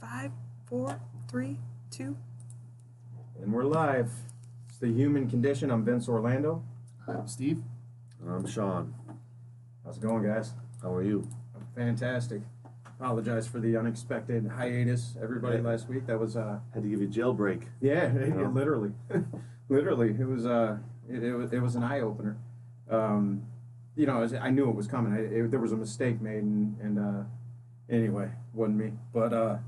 Five, four, three, two. And we're live. It's The Human Condition. I'm Vince Orlando. I'm Steve. I'm Sean. How's it going, guys? How are you? I'm fantastic. Apologize for the unexpected hiatus, everybody, Yeah. last week. That was, Had to give you a jailbreak. yeah, know? literally. Literally. It was, it was an eye-opener. I knew it was coming. There was a mistake made, and anyway, wasn't me. But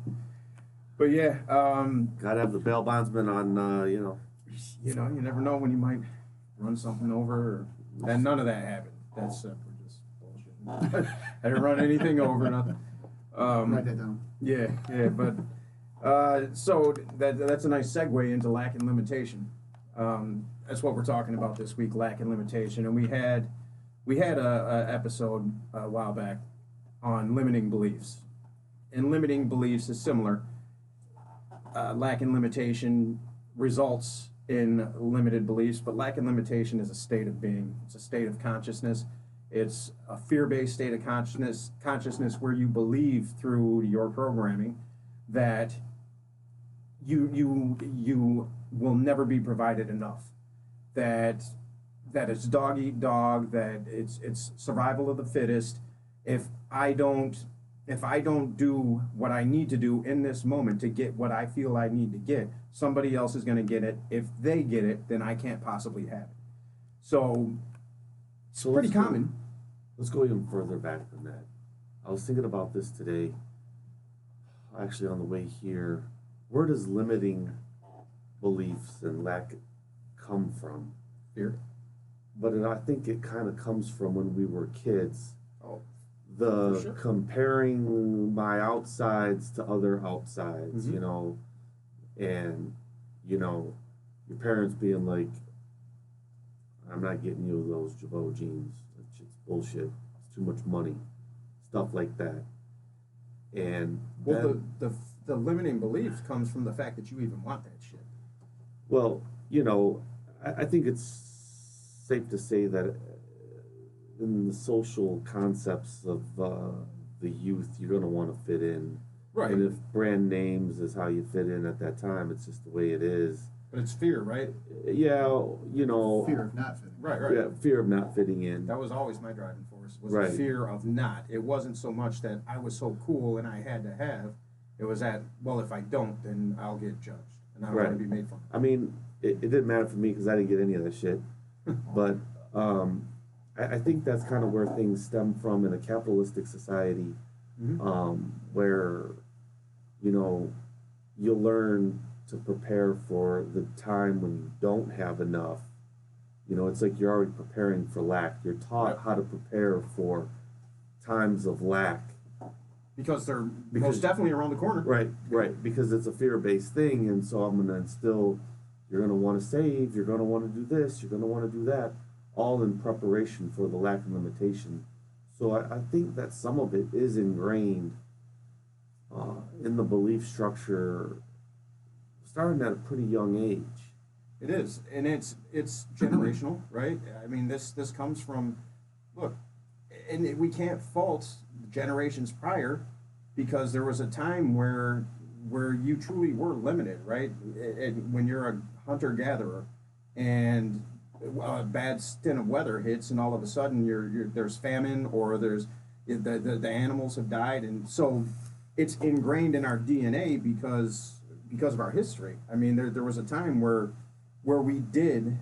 yeah, Gotta have the bail bondsman on, you never know when you might run something over, and none of that happened. That's we're just bullshit. I didn't run anything over, nothing. Write that down. Yeah, but so that's a nice segue into lack and limitation. That's what we're talking about this week, lack and limitation, and we had a episode a while back on limiting beliefs, and limiting beliefs is similar. Lack and limitation results in limited beliefs, but lack and limitation is a state of being. It's a state of consciousness. It's a fear-based state of consciousness where you believe through your programming that you will never be provided enough. That it's dog eat dog. That it's survival of the fittest. If I don't do what I need to do in this moment to get what I feel I need to get, somebody else is going to get it. If they get it, then I can't possibly have it. So it's pretty common. Let's go even further back than that. I was thinking about this today, actually on the way here. Where does limiting beliefs and lack come from? Fear. But I think it kind of comes from when we were kids. Oh, The for sure. comparing my outsides to other outsides, Mhm. And your parents being like, I'm not getting you those Jabot jeans. That shit's bullshit. It's too much money. Stuff like that. And Well, the limiting belief comes from the fact that you even want that shit. well, I think it's safe to say that in the social concepts of the youth, you're going to want to fit in. Right. And if brand names is how you fit in at that time, it's just the way it is. But it's fear, right? Yeah, Fear of not fitting. Right. Yeah, fear of not fitting in. That was always my driving force, was Right. the fear of not. It wasn't so much that I was so cool and I had to have. It was that, well, if I don't, then I'll get judged. And I don't want Right. to be made fun I mean, it didn't matter for me because I didn't get any of that shit. of. But I think that's kind of where things stem from in a capitalistic society, Mhm. where you'll learn to prepare for the time when you don't have enough. It's like you're already preparing for lack. You're taught Yep. how to prepare for times of lack. Because they're Because- most definitely around the corner. Right. Because it's a fear-based thing, and so I'm gonna instill. You're gonna want to save. You're gonna want to do this. You're gonna want to do that, all in preparation for the lack and limitation. So I think that some of it is ingrained in the belief structure, starting at a pretty young age. It is, and it's generational, right? I mean, this comes from, look, and we can't fault generations prior, because there was a time where you truly were limited, right? And when you're a hunter gatherer, and a bad stint of weather hits, and all of a sudden there's famine, or there's the animals have died, and so it's ingrained in our DNA because of our history. I mean, there was a time where we did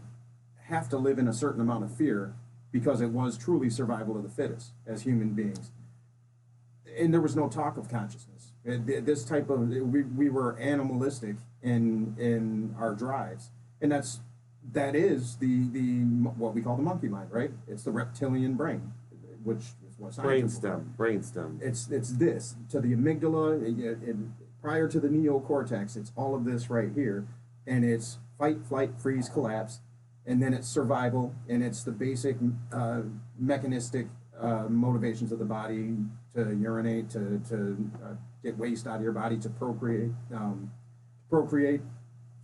have to live in a certain amount of fear, because it was truly survival of the fittest as human beings. And there was no talk of consciousness. This type of, we were animalistic in our drives. And that is the what we call the monkey mind, right? It's the reptilian brain, which is what science Brainstem. It's this to the amygdala. Prior to the neocortex, it's all of this right here, and it's fight, flight, freeze, collapse, and then it's survival, and it's the basic mechanistic motivations of the body to urinate, to get waste out of your body, to procreate.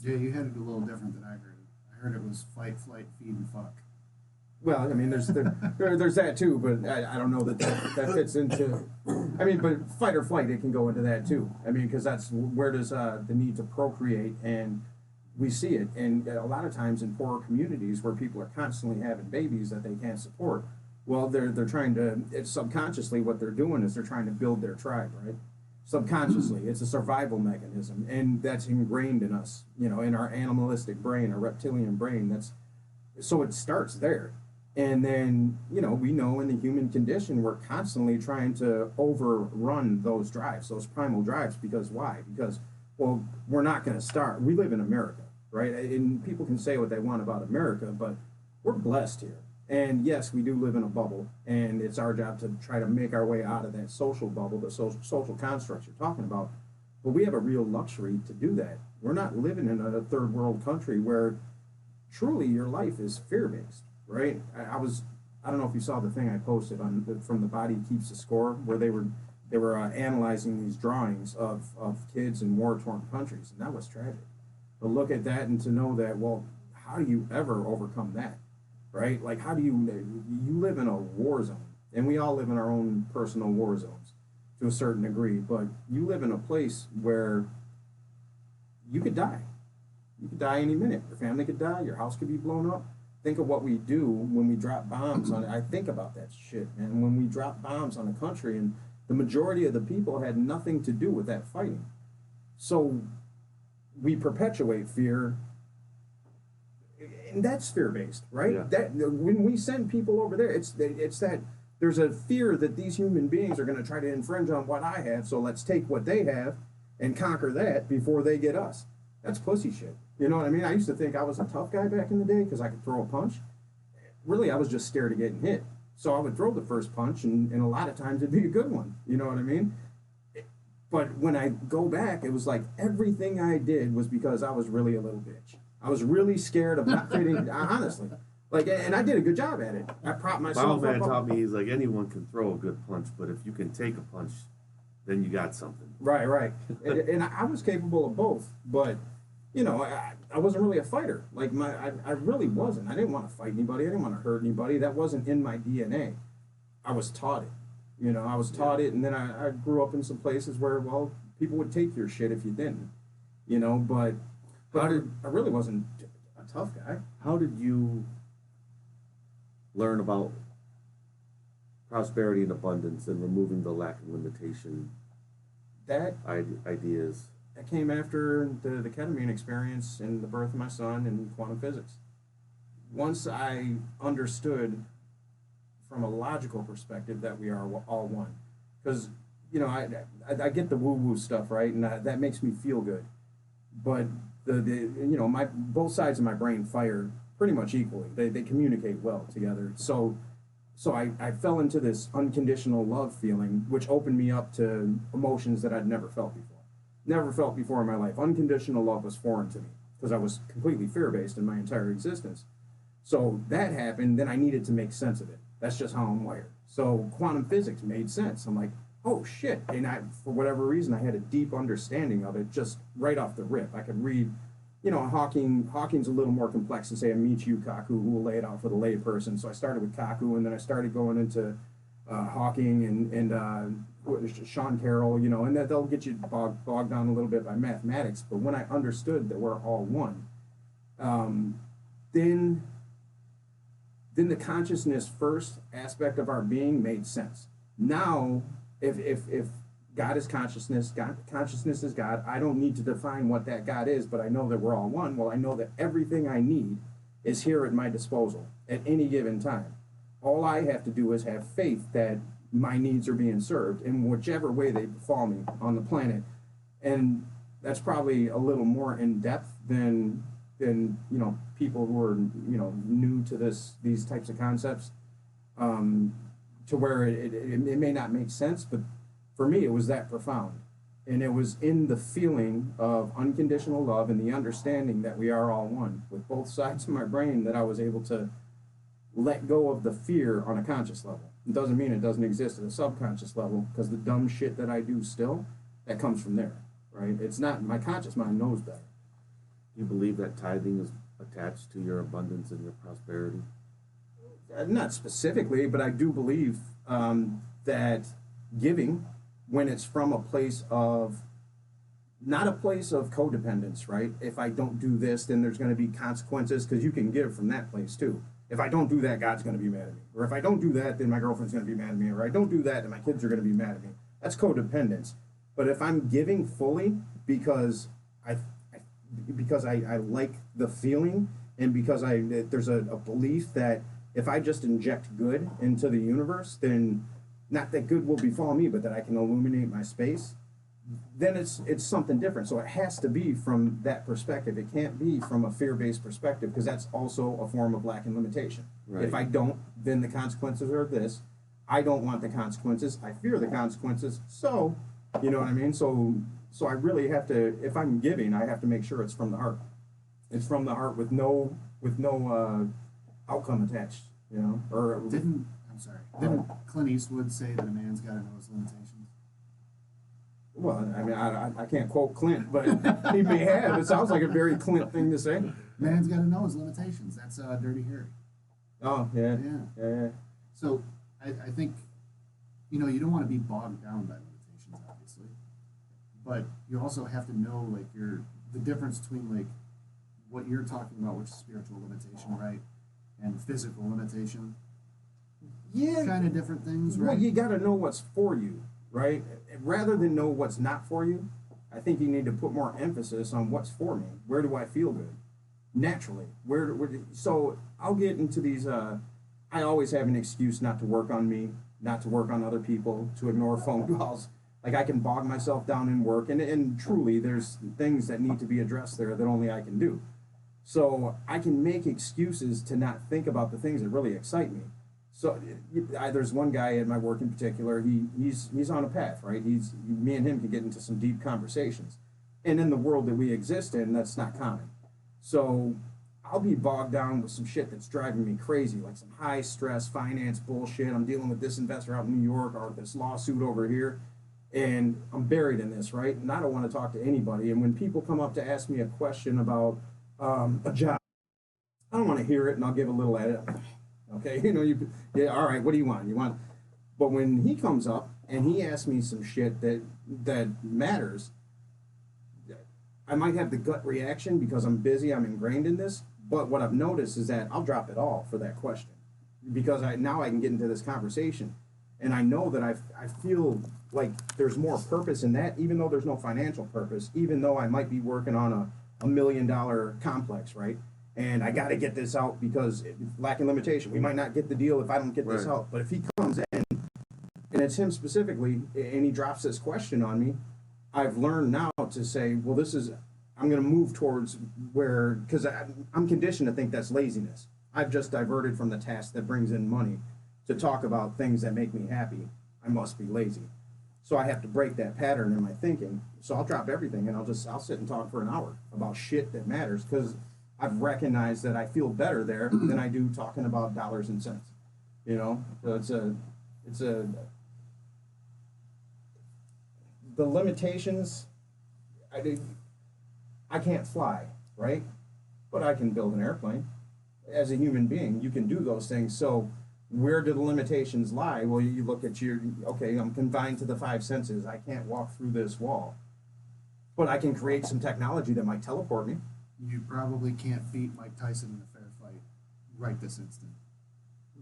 Yeah, you had it a little different than I heard it. I heard it was fight, flight, feed, and fuck. Well, I mean, there's that too, but I don't know that fits into. I mean, but fight or flight, it can go into that too. I mean, because that's where does the need to procreate, and we see it, and a lot of times in poorer communities where people are constantly having babies that they can't support. Well, they're trying to. It's subconsciously what they're doing is they're trying to build their tribe, right? Subconsciously, it's a survival mechanism, and that's ingrained in us. You know, in our animalistic brain, our reptilian brain. That's so it starts there. And then, you know, we know in the human condition, we're constantly trying to overrun those drives, those primal drives. Because why? Because, well, we're not going to start. We live in America, right? And people can say what they want about America, but we're blessed here. And yes, we do live in a bubble, and it's our job to try to make our way out of that social bubble, the social constructs you're talking about. But we have a real luxury to do that. We're not living in a third world country where truly your life is fear-based. Right, I don't know if you saw the thing I posted from The Body Keeps the Score, where they were analyzing these drawings of kids in war-torn countries, and that was tragic. But look at that and to know that, well, how do you ever overcome that, right? Like, how do you live in a war zone, and we all live in our own personal war zones to a certain degree, but you live in a place where you could die. You could die any minute. Your family could die. Your house could be blown up. Think of what we do when we drop bombs on it. I think about that shit, man. When we drop bombs on a country, and the majority of the people had nothing to do with that fighting. So we perpetuate fear, and that's fear-based, right? Yeah. That when we send people over there, it's that there's a fear that these human beings are going to try to infringe on what I have, so let's take what they have and conquer that before they get us. That's pussy shit. You know what I mean? I used to think I was a tough guy back in the day because I could throw a punch. Really, I was just scared of getting hit. So I would throw the first punch, and a lot of times it'd be a good one. You know what I mean? But when I go back, it was like everything I did was because I was really a little bitch. I was really scared of not fitting, honestly. Like, and I did a good job at it. I propped myself My old man up. taught me, he's like, anyone can throw a good punch, but if you can take a punch, then you got something. Right. And I was capable of both, but you know, I wasn't really a fighter. Like I really wasn't. I didn't want to fight anybody. I didn't want to hurt anybody. That wasn't in my DNA. I was taught it. You know, I was taught it, and then I grew up in some places where, well, people would take your shit if you didn't. You know, but I really wasn't a tough guy. How did you learn about prosperity and abundance and removing the lack and limitation That ideas? That came after the ketamine experience and the birth of my son and quantum physics. Once I understood from a logical perspective that we are all one. Because, you know, I get the woo-woo stuff, right? And that makes me feel good. But, you know, both sides of my brain fire pretty much equally. They communicate well together. So I fell into this unconditional love feeling, which opened me up to emotions that I'd never felt before. Never felt before in my life. Unconditional love was foreign to me because I was completely fear-based in my entire existence. So that happened, then I needed to make sense of it. That's just how I'm wired. So quantum physics made sense. I'm like, oh shit. And for whatever reason, I had a deep understanding of it just right off the rip. I could read, you know, Hawking's a little more complex than, say, a Michio Kaku, who will lay it out for the layperson. So I started with Kaku, and then I started going into Hawking and Sean Carroll, you know, and that they'll get you bogged down a little bit by mathematics. But when I understood that we're all one, then the consciousness first aspect of our being made sense. Now, if God is consciousness, consciousness is God, I don't need to define what that God is, but I know that we're all one. Well, I know that everything I need is here at my disposal at any given time. All I have to do is have faith that my needs are being served in whichever way they befall me on the planet. And that's probably a little more in depth than you know, people who are, you know, new to these types of concepts, to where it may not make sense, but for me it was that profound. And it was in the feeling of unconditional love and the understanding that we are all one with both sides of my brain that I was able to let go of the fear on a conscious level. It doesn't mean it doesn't exist at a subconscious level, because the dumb shit that I do still, that comes from there, right? It's not, my conscious mind knows better. Do you believe that tithing is attached to your abundance and your prosperity? Not specifically, but I do believe that giving, when it's from a place of, not a place of codependence, right? If I don't do this, then there's going to be consequences, because you can give from that place too. If I don't do that, God's going to be mad at me. Or if I don't do that, then my girlfriend's going to be mad at me. Or I don't do that, then my kids are going to be mad at me. That's codependence. But if I'm giving fully because I like the feeling, and because there's a belief that if I just inject good into the universe, then not that good will befall me, but that I can illuminate my space, then it's something different. So it has to be from that perspective. It can't be from a fear-based perspective, because that's also a form of lack and limitation. Right. If I don't, then the consequences are this. I don't want the consequences. I fear the consequences. So, you know what I mean? So I really have to, if I'm giving, I have to make sure it's from the heart. It's from the heart with no outcome attached, you know? Or Didn't Clint Eastwood say that a man's got to know his limitations? well, I mean, I can't quote Clint, but he may have. It sounds like a very Clint thing to say. Man's got to know his limitations. That's Dirty Harry. Oh yeah, Yeah. So I think, you know, you don't want to be bogged down by limitations, obviously, but you also have to know, like, the difference between, like, what you're talking about, which is spiritual limitation, right, and physical limitation. Yeah. Kind of different things, right? Well, you got to know what's for you, right? Rather than know what's not for you, I think you need to put more emphasis on what's for me. Where do I feel good? Naturally. So I'll get into these, I always have an excuse not to work on me, not to work on other people, to ignore phone calls. Like, I can bog myself down in work, and truly there's things that need to be addressed there that only I can do. So I can make excuses to not think about the things that really excite me. So there's one guy at my work in particular. He's on a path, right? Me and him can get into some deep conversations, and in the world that we exist in, that's not common. So I'll be bogged down with some shit that's driving me crazy, like some high stress finance bullshit. I'm dealing with this investor out in New York, or this lawsuit over here, and I'm buried in this, right? And I don't want to talk to anybody. And when people come up to ask me a question about a job, I don't want to hear it, and I'll give a little edit. Okay, you know, yeah, all right, what do you want? But when he comes up and he asks me some shit that matters, I might have the gut reaction because I'm busy, I'm ingrained in this. But what I've noticed is that I'll drop it all for that question, because now I can get into this conversation, and I know that I feel like there's more purpose in that, even though there's no financial purpose, even though I might be working on a $1 million complex, right? And I got to get this out because lacking limitation. We might not get the deal if I don't get this out. But if he comes in, and it's him specifically, and he drops this question on me, I've learned now to say, well, I'm going to move towards where, because I'm conditioned to think that's laziness. I've just diverted from the task that brings in money to talk about things that make me happy. I must be lazy. So I have to break that pattern in my thinking. So I'll drop everything, and I'll sit and talk for an hour about shit that matters, because I've recognized that I feel better there than I do talking about dollars and cents. You know, so the limitations. I can't fly, right? But I can build an airplane. As a human being, you can do those things. So where do the limitations lie? Well, you look at okay, I'm confined to the 5 senses. I can't walk through this wall. But I can create some technology that might teleport me. You probably can't beat Mike Tyson in a fair fight right this instant.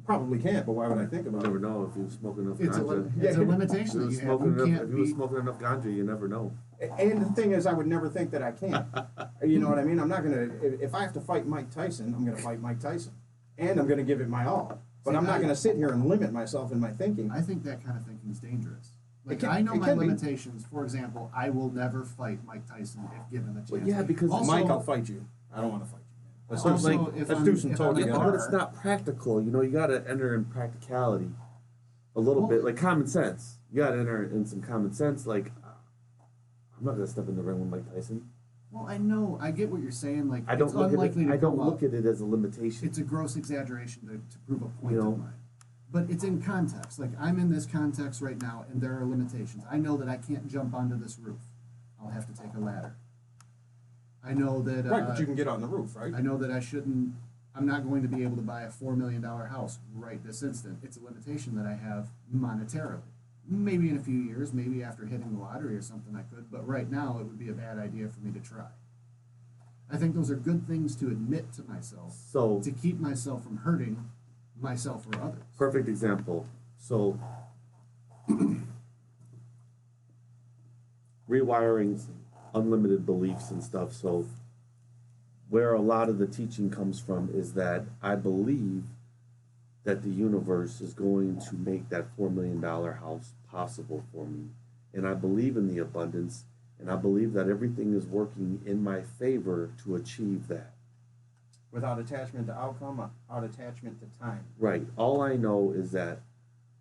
Probably can't, but why would I think You about never it? know if you smoke enough It's ganja. a limitation that you have. If you were smoking enough ganja, you never know. And the thing is, I would never think that I can't. You know what I mean? I'm not going to, if I have to fight Mike Tyson, I'm going to fight Mike Tyson. And I'm going to give it my all. But I'm not going to sit here and limit myself in my thinking. I think that kind of thinking is dangerous. Like, It I know my can be. limitations. For example, I will never fight Mike Tyson if given the chance. Well, yeah, because Also- Mike, I'll fight you. I don't want to fight you, man. Let's Also, do some, if let's I'm- do some if toe I'm in a together. But it's not practical. You know, you got to enter in practicality a little Well- bit, like common sense. You got to enter in some common sense. Like, I'm not gonna step in the ring with Mike Tyson. Well, I know. I get what you're saying. Like, I don't it's look at unlikely it. to I don't come look up. at it as a limitation. It's a gross exaggeration to prove a point You know. of mine. But it's in context. Like, I'm in this context right now, and there are limitations. I know that I can't jump onto this roof. I'll have to take a ladder. I know that. Right, but you can get on the roof, right? I know that I shouldn't I'm not going to be able to buy a $4 million house right this instant. It's a limitation that I have monetarily. Maybe in a few years, maybe after hitting the lottery or something I could, but right now it would be a bad idea for me to try. I think those are good things to admit to myself So, to keep myself from hurting myself or others. perfect example. So, rewiring unlimited beliefs and stuff. So, where a lot of the teaching comes from is that I believe that the universe is going to make that $4 million house possible for me. And I believe in the abundance, and I believe that everything is working in my favor to achieve that. Without attachment to outcome, without attachment to time. Right. All I know is that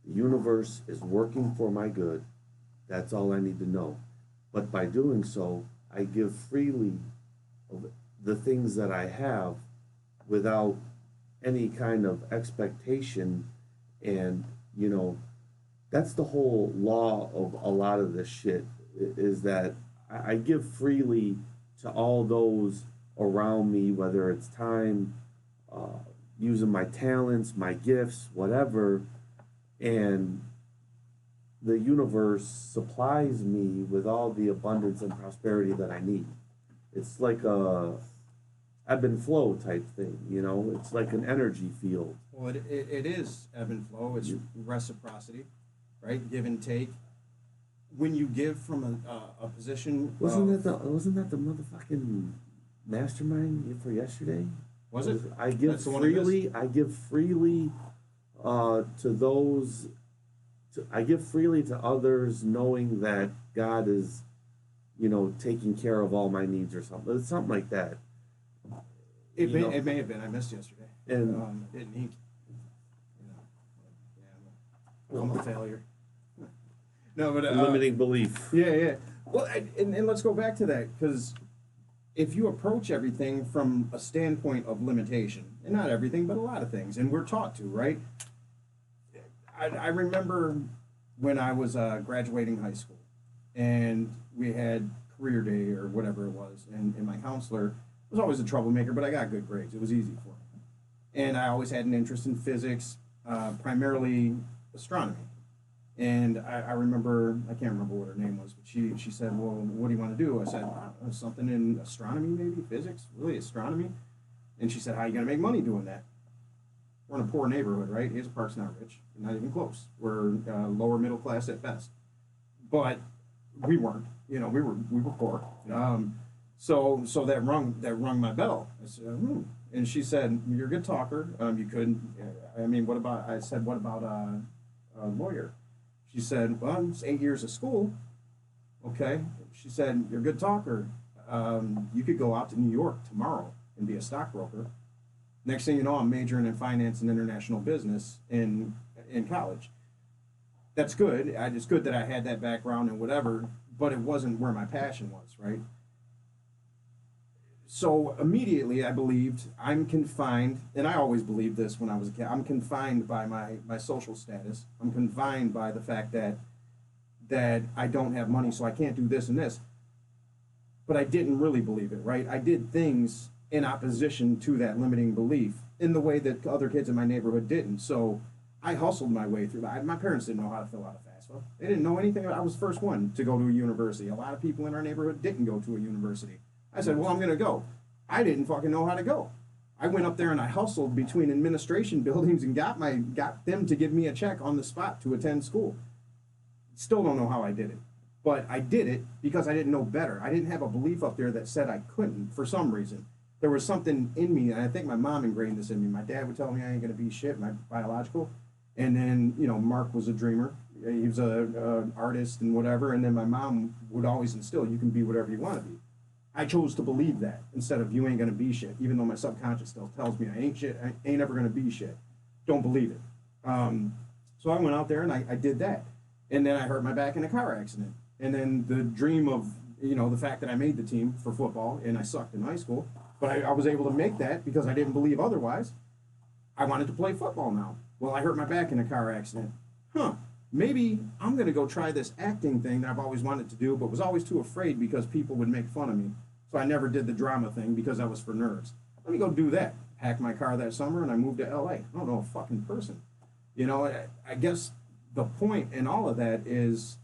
the universe is working for my good. That's all I need to know. But by doing so, I give freely of the things that I have without any kind of expectation. And, you know, that's the whole law of a lot of this shit, is that I give freely to all those around me, whether it's time, using my talents, my gifts, whatever, and the universe supplies me with all the abundance and prosperity that I need. It's like a ebb and flow type thing, you know? It's like an energy field. Well, it is ebb and flow. It's reciprocity, right? Give and take. When you give from a position, Wasn't that the motherfucking mastermind for yesterday? Was it? I give That's the one I missed. freely. I give freely to those. I give freely to others, knowing that God is, you know, taking care of all my needs or something. It's something like that. It You know? may have been. I missed yesterday. And Didn't eat. You know, yeah, I'm a failure. No, but limiting belief. Yeah. Well, and let's go back to that, because if you approach everything from a standpoint of limitation, and not everything, but a lot of things, and we're taught to, right? I remember when I was graduating high school, and we had career day or whatever it was, and my counselor was always a troublemaker, but I got good grades. It was easy for me. And I always had an interest in physics, primarily astronomy. And I remember, I can't remember what her name was, but she said, well, what do you want to do? I said, something in astronomy, maybe, physics, really astronomy. And she said, how are you going to make money doing that? We're in a poor neighborhood, right? Hazel Park's not rich, not even close. We're lower middle class at best. But we weren't, you know, we were poor. So that rung my bell. I said, And she said, you're a good talker. You could, I mean, what about a lawyer? She said, well, it's 8 years of school. Okay. She said, you're a good talker. You could go out to New York tomorrow and be a stockbroker. Next thing you know, I'm majoring in finance and international business in college. That's good. It's good that I had that background and whatever, but it wasn't where my passion was, right? So immediately I believed I'm confined, and I always believed this when I was a kid, I'm confined by my social status. I'm confined by the fact that I don't have money, so I can't do this and this. But I didn't really believe it, right? I did things in opposition to that limiting belief in the way that other kids in my neighborhood didn't. So I hustled my way through that. My parents didn't know how to fill out a FAFSA. They didn't know anything. I was the first one to go to a university. A lot of people in our neighborhood didn't go to a university. I said, well, I'm going to go. I didn't fucking know how to go. I went up there and I hustled between administration buildings and got them to give me a check on the spot to attend school. Still don't know how I did it. But I did it because I didn't know better. I didn't have a belief up there that said I couldn't for some reason. There was something in me, and I think my mom ingrained this in me. My dad would tell me I ain't going to be shit, my biological. And then, you know, Mark was a dreamer. He was an artist and whatever. And then my mom would always instill, you can be whatever you want to be. I chose to believe that instead of you ain't going to be shit, even though my subconscious still tells me I ain't shit, I ain't ever going to be shit. Don't believe it. So I went out there and I did that. And then I hurt my back in a car accident. And then the dream of, you know, the fact that I made the team for football and I sucked in high school, but I was able to make that because I didn't believe otherwise. I wanted to play football now. Well, I hurt my back in a car accident. Maybe I'm going to go try this acting thing that I've always wanted to do, but was always too afraid because people would make fun of me. So I never did the drama thing because I was for nerds. Let me go do that. packed my car that summer and I moved to LA. I don't know a fucking person. You know, I guess the point in all of that is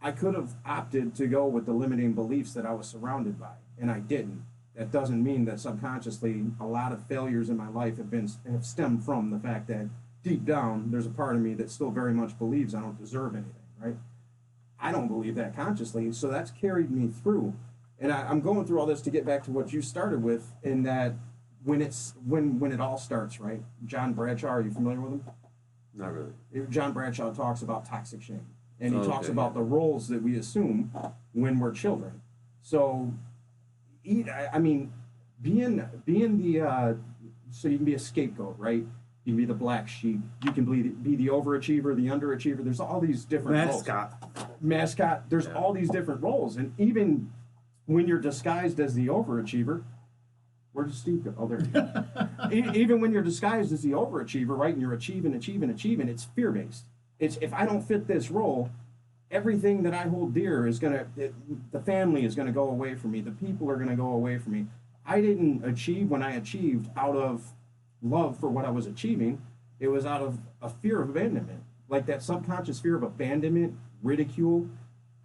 I could have opted to go with the limiting beliefs that I was surrounded by, and I didn't. That doesn't mean that subconsciously a lot of failures in my life have stemmed from the fact that deep down there's a part of me that still very much believes I don't deserve anything, right? I don't believe that consciously, so that's carried me through. And I'm going through all this to get back to what you started with, in that when it all starts, right? John Bradshaw, are you familiar with him? Not really. John Bradshaw talks about toxic shame, and he talks Okay. about the roles that we assume when we're children. So, I mean, being the so you can be a scapegoat, right? You can be the black sheep. You can be the overachiever, the underachiever. There's all these different mascot. There's Yeah. all these different roles, and even when you're disguised as the overachiever, where does Steve go? Oh, there he goes. Even when you're disguised as the overachiever, right, and you're achieving, it's fear-based. It's, if I don't fit this role, everything that I hold dear is the family is gonna go away from me. The people are gonna go away from me. I didn't achieve when I achieved out of love for what I was achieving. It was out of a fear of abandonment, like that subconscious fear of abandonment, ridicule.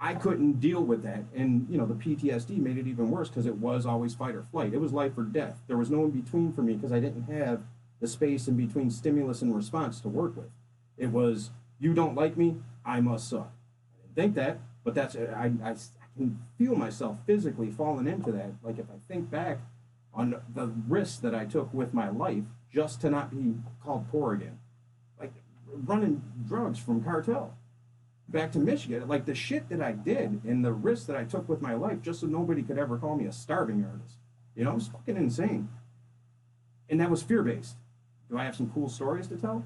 I couldn't deal with that, and you know, the PTSD made it even worse because it was always fight or flight. It was life or death. There was no in between for me because I didn't have the space in between stimulus and response to work with. It was, you don't like me, I must suck. I didn't think that, but that's I can feel myself physically falling into that. Like if I think back on the risks that I took with my life just to not be called poor again, like running drugs from cartel back to Michigan, like the shit that I did and the risks that I took with my life just so nobody could ever call me a starving artist. You know, it was fucking insane. And that was fear-based. Do I have some cool stories to tell?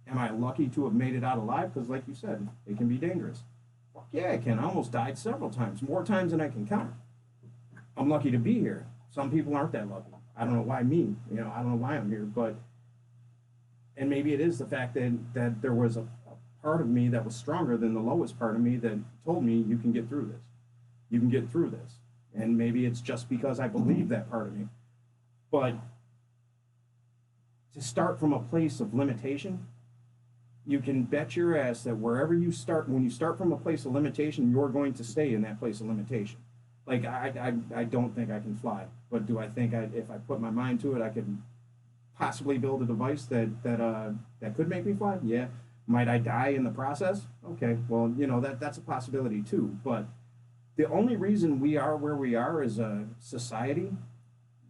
Am I lucky to have made it out alive? Because like you said, it can be dangerous. Fuck yeah, I can. I almost died several times, more times than I can count. I'm lucky to be here. Some people aren't that lucky. I don't know why me. You know, I don't know why I'm here, but, and maybe it is the fact that there was a part of me that was stronger than the lowest part of me that told me you can get through this. You can get through this. And maybe it's just because I believe that part of me. But to start from a place of limitation, you can bet your ass that wherever you start, when you start from a place of limitation, you're going to stay in that place of limitation. Like, I don't think I can fly. But do I think if I put my mind to it, I could possibly build a device that could make me fly? Yeah. Might I die in the process? Okay, well, you know, that's a possibility too. But the only reason we are where we are as a society,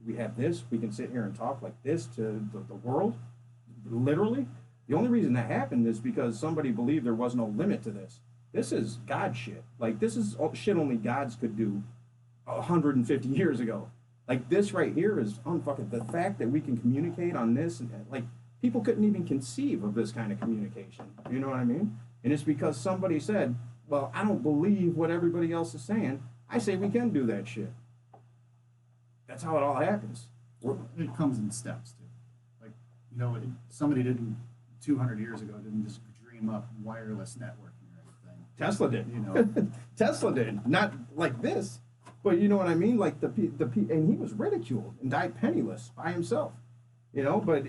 we have this, we can sit here and talk like this to the world, literally. The only reason that happened is because somebody believed there was no limit to this. This is God shit. Like, this is shit only gods could do 150 years ago. Like, this right here is unfucking, the fact that we can communicate on this, and like, people couldn't even conceive of this kind of communication. You know what I mean? And it's because somebody said, well, I don't believe what everybody else is saying. I say we can do that shit. That's how it all happens. It comes in steps too. Like, you know, somebody didn't 200 years ago didn't just dream up wireless networking or anything. Tesla did. You know, Tesla did. Not like this, but you know what I mean? Like and he was ridiculed and died penniless by himself. You know, but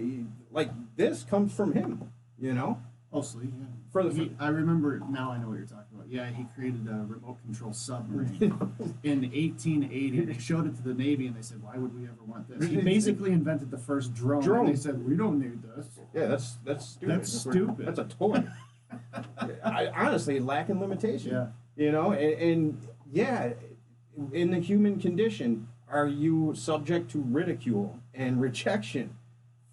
like this comes from him. You know. mostly. Yeah. I remember now. I know what you're talking about. Yeah, he created a remote control submarine in 1880. They showed it to the Navy, and they said, "Why would we ever want this?" He basically invented the first drone. And they said, "We don't need this." Yeah, that's stupid. That's stupid. That's a toy. I honestly lacking limitation. Yeah. You know, and yeah, in the human condition, are you subject to ridicule and rejection?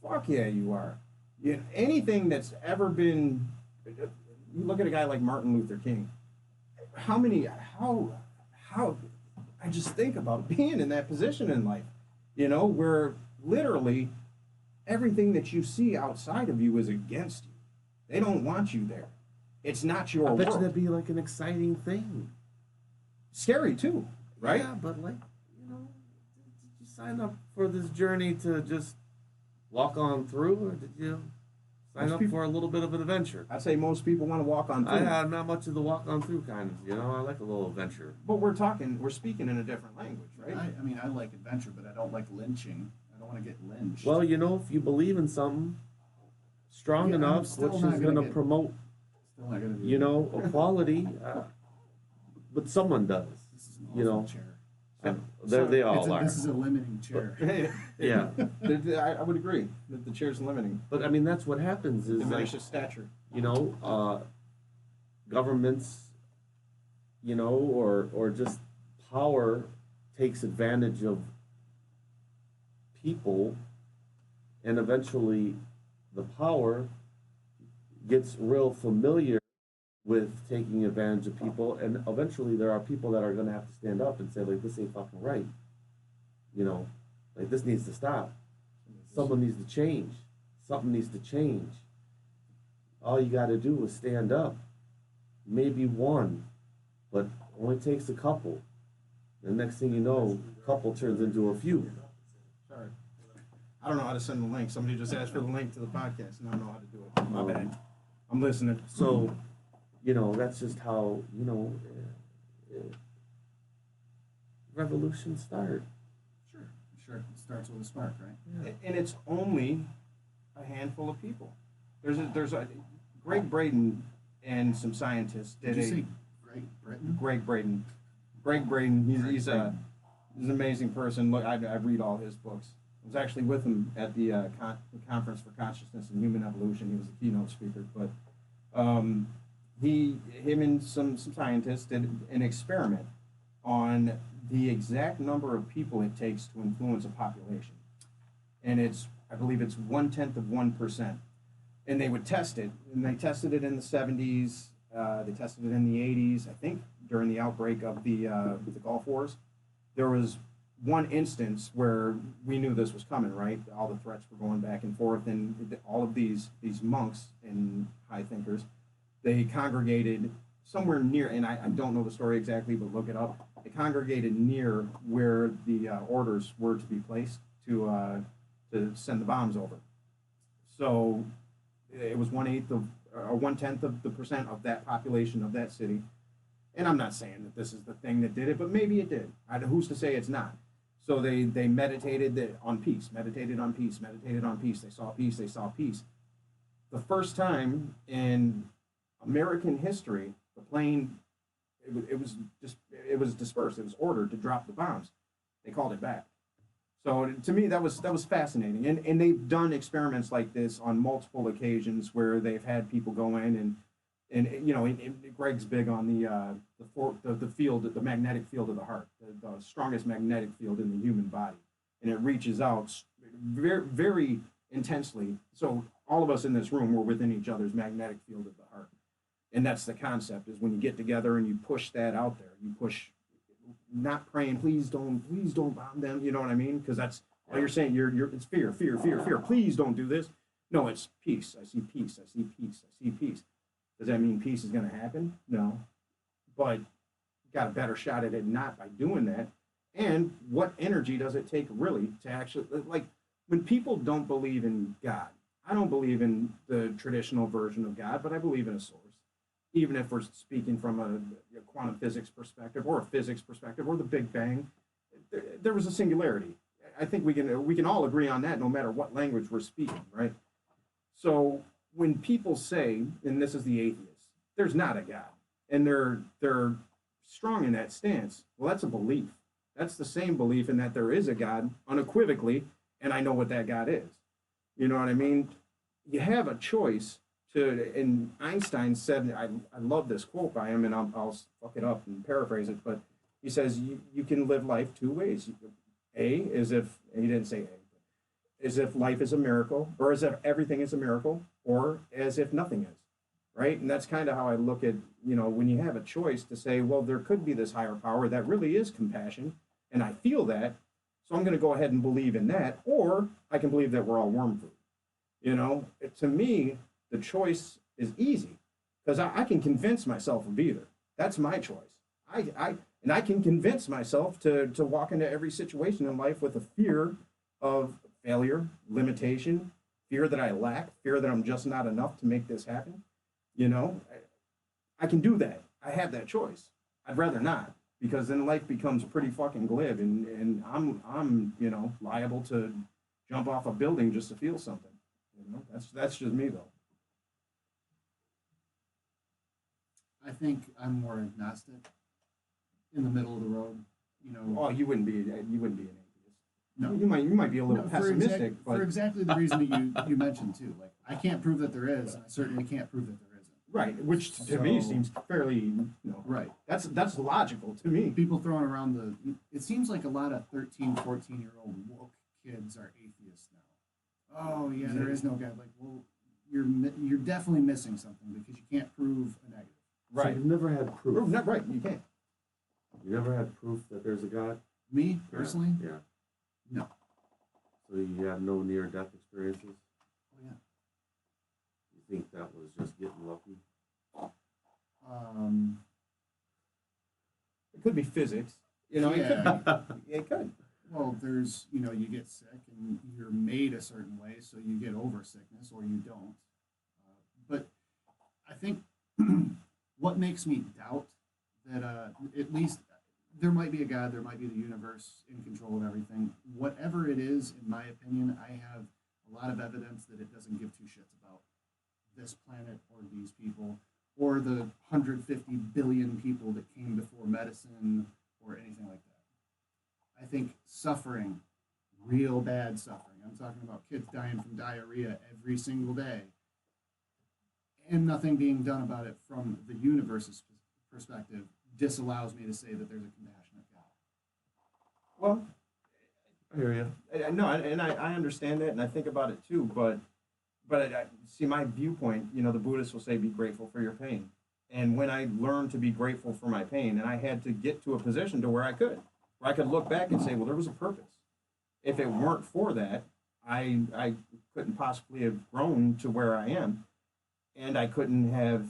Fuck yeah, you are. You know, anything that's ever been. You look at a guy like Martin Luther King. How I just think about being in that position in life, you know, where literally everything that you see outside of you is against you. They don't want you there. It's not your I bet you world. that'd be like an exciting thing. Scary too, right? Yeah, but like, you know, did you sign up for this journey to just walk on through, or did you sign Most up people- for a little bit of an adventure? I'd say most people want to walk on through. I'm not much of the walk on through kind of, you know, I like a little adventure. But we're speaking in a different language, right? I mean, I like adventure, but I don't like lynching. I don't want to get lynched. Well, you know, if you believe in something strong Yeah, I'm enough, still which not is gonna going to get- promote, Still not gonna do you that. know, equality, but someone does. This is an you awful know, chair. They all are. This is a limiting chair. Yeah. I would agree that the chair's limiting. But I mean, that's what happens is like, Diminishes stature. you know, governments, you know, or just power takes advantage of people, and eventually the power gets real familiar with taking advantage of people, and eventually there are people that are going to have to stand up and say, like, this ain't fucking right, you know, like, this needs to stop. Someone needs to change. Something needs to change. All you got to do is stand up. Maybe one, but only takes a couple. The next thing you know, couple turns into a few. Sorry. I don't know how to send the link. Somebody just asked for the link to the podcast, and I don't know how to do it. My bad. I'm listening. So, you know, that's just how, you know, revolutions start. Sure. It starts with a spark, right? And it's only a handful of people. There's a Greg Braden and some scientists Did did you a say Great Britain? Greg Braden. Greg Braden. He's an amazing person. Look, I read all his books. I was actually with him at the Conference for Consciousness and Human Evolution. He was a keynote speaker, but him and some scientists did an experiment on the exact number of people it takes to influence a population, and I believe it's 1/10%. And they would test it, and they tested it in the 70s. They tested it in the 80s, I think, during the outbreak of the Gulf Wars. There was one instance where we knew this was coming, right? All the threats were going back and forth, and all of these monks and high thinkers, they congregated somewhere near, and I don't know the story exactly, but look it up. They congregated near where the orders were to be placed to send the bombs over. So it was 1/10 of the percent of that population of that city. And I'm not saying that this is the thing that did it, but maybe it did. Who's to say it's not? So they meditated on peace, meditated on peace, meditated on peace. They saw peace, they saw peace. The first time in American history, the plane, it was dispersed. It was ordered to drop the bombs. They called it back. So to me, that was fascinating. And they've done experiments like this on multiple occasions where they've had people go in and you know, and Greg's big on the field, the magnetic field of the heart, the strongest magnetic field in the human body, and it reaches out very, very intensely. So all of us in this room, we're within each other's magnetic field of the heart, and that's the concept. Is when you get together and you push that out there, you push, not praying, please don't bomb them. You know what I mean? Because that's all you're saying. It's fear. Please don't do this. No, it's peace. I see peace. I see peace. I see peace. Does that mean peace is going to happen? No. But got a better shot at it not by doing that. And what energy does it take really to actually, like, when people don't believe in God, I don't believe in the traditional version of God, but I believe in a source. Even if we're speaking from a quantum physics perspective or a physics perspective or the Big Bang, there was a singularity. I think we can all agree on that no matter what language we're speaking, right? So when people say, and this is the atheists, there's not a God, and they're strong in that stance, well, that's a belief. That's the same belief in that there is a God unequivocally, and I know what that God is. You know what I mean? You have a choice to, and Einstein said, I love this quote by him, and I'll fuck it up and paraphrase it, but he says, you can live life two ways. A is if, and he didn't say A, as if life is a miracle, or as if everything is a miracle, or as if nothing is, right? And that's kind of how I look at, you know, when you have a choice to say, well, there could be this higher power that really is compassion, and I feel that, so I'm going to go ahead and believe in that, or I can believe that we're all worm food. You know, to me, the choice is easy, because I can convince myself of either. That's my choice. And I can convince myself to walk into every situation in life with a fear of failure, limitation, fear that I lack, fear that I'm just not enough to make this happen. You know, I can do that. I have that choice. I'd rather not, because then life becomes pretty fucking glib, and I'm you know, liable to jump off a building just to feel something. You know, that's just me though. I think I'm more agnostic, in the middle of the road. You know, Well, you wouldn't be an atheist. no. You might be a little No, pessimistic, for but exactly the reason that you mentioned too. Like, I can't prove that there is, and I certainly can't prove that there isn't. right, which to me So- seems fairly, you know, Right. that's logical to me. People throwing around it seems like a lot of 13, 14-year-old woke kids are atheists now. Oh yeah, there is no God. Like, well, you're definitely missing something because you can't prove a negative. So Right, you've never had proof. not right. You can't. You never had proof that there's a God? Me personally, Yeah. no. So you have no near-death experiences? Oh yeah. You think that was just getting lucky? It could be physics. You know, Yeah. it could. Well, there's, you get sick and you're made a certain way, so you get over sickness or you don't. But I think what makes me doubt that at least there might be a God, there might be the universe in control of everything. Whatever it is, in my opinion, I have a lot of evidence that it doesn't give two shits about this planet or these people or the 150 billion people that came before medicine or anything like that. I think suffering, real bad suffering. I'm talking about kids dying from diarrhea every single day, and nothing being done about it from the universe's perspective disallows me to say that there's a compassionate God. Well, I hear you. no, and I understand that, and I think about it too. But I see my viewpoint. You know, the Buddhists will say, "Be grateful for your pain." And when I learned to be grateful for my pain, and I had to get to a position to where I could look back and say, "Well, there was a purpose. If it weren't for that, I couldn't possibly have grown to where I am, and I couldn't have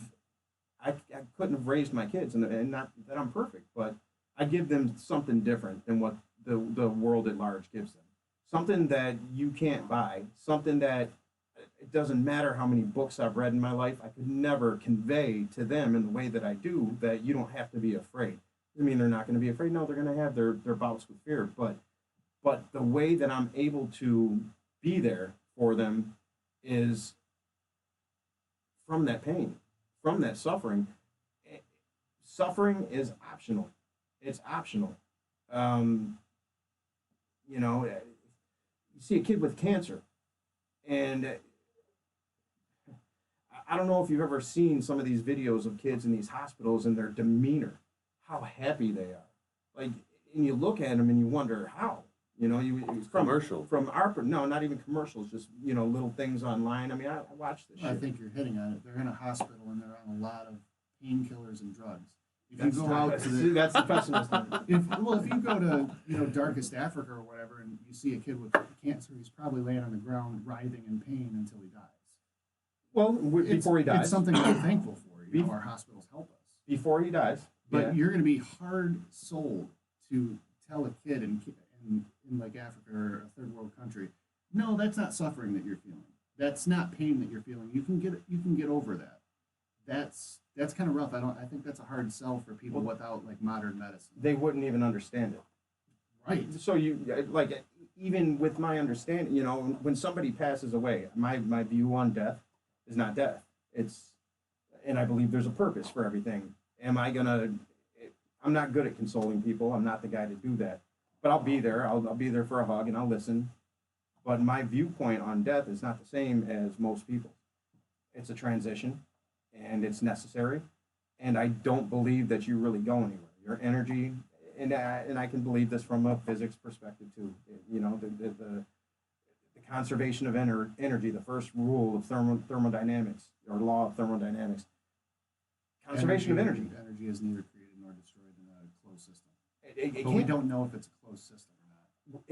raised my kids. And not that I'm perfect, but I give them something different than what the world at large gives them. Something that you can't buy. Something that it doesn't matter how many books I've read in my life, I could never convey to them in the way that I do, that you don't have to be afraid. I mean, they're not going to be afraid. No, they're going to have their bouts with fear. But the way that I'm able to be there for them is from that pain, from that suffering. Suffering is optional. It's optional. You know, you see a kid with cancer, and I don't know if you've ever seen some of these videos of kids in these hospitals and their demeanor, how happy they are. Like, and you look at them and you wonder how. You know, it's Commercial. from our, no, not even commercials, just, you know, little things online. I mean, I watch this I shit. think you're hitting on it. They're in a hospital and they're on a lot of painkillers and drugs. If That's you go out to see, the that's the pessimist. if you go to darkest Africa or whatever and you see a kid with cancer, he's probably laying on the ground writhing in pain until he dies. Well, before he dies. It's something to be thankful for. You know, our hospitals help us. Before he dies. But Yeah. you're going to be hard sold to tell a kid in like Africa or a third world country, no, that's not suffering that you're feeling. That's not pain that you're feeling. You can get over that. That's kind of rough. I think that's a hard sell for people without like modern medicine. They wouldn't even understand it. Right. So you, like, even with my understanding, you know, when somebody passes away, my view on death is not death. It's, and I believe there's a purpose for everything. I'm not good at consoling people. I'm not the guy to do that. But I'll be there. I'll be there for a hug and I'll listen. But my viewpoint on death is not the same as most people. It's a transition, and it's necessary. And I don't believe that you really go anywhere. Your energy, and I can believe this from a physics perspective too. You know, the conservation of energy, the first rule of thermodynamics, or law of thermodynamics. Conservation of energy. Energy is neither created nor destroyed in a closed system. It But we can't. don't know if it's a closed system or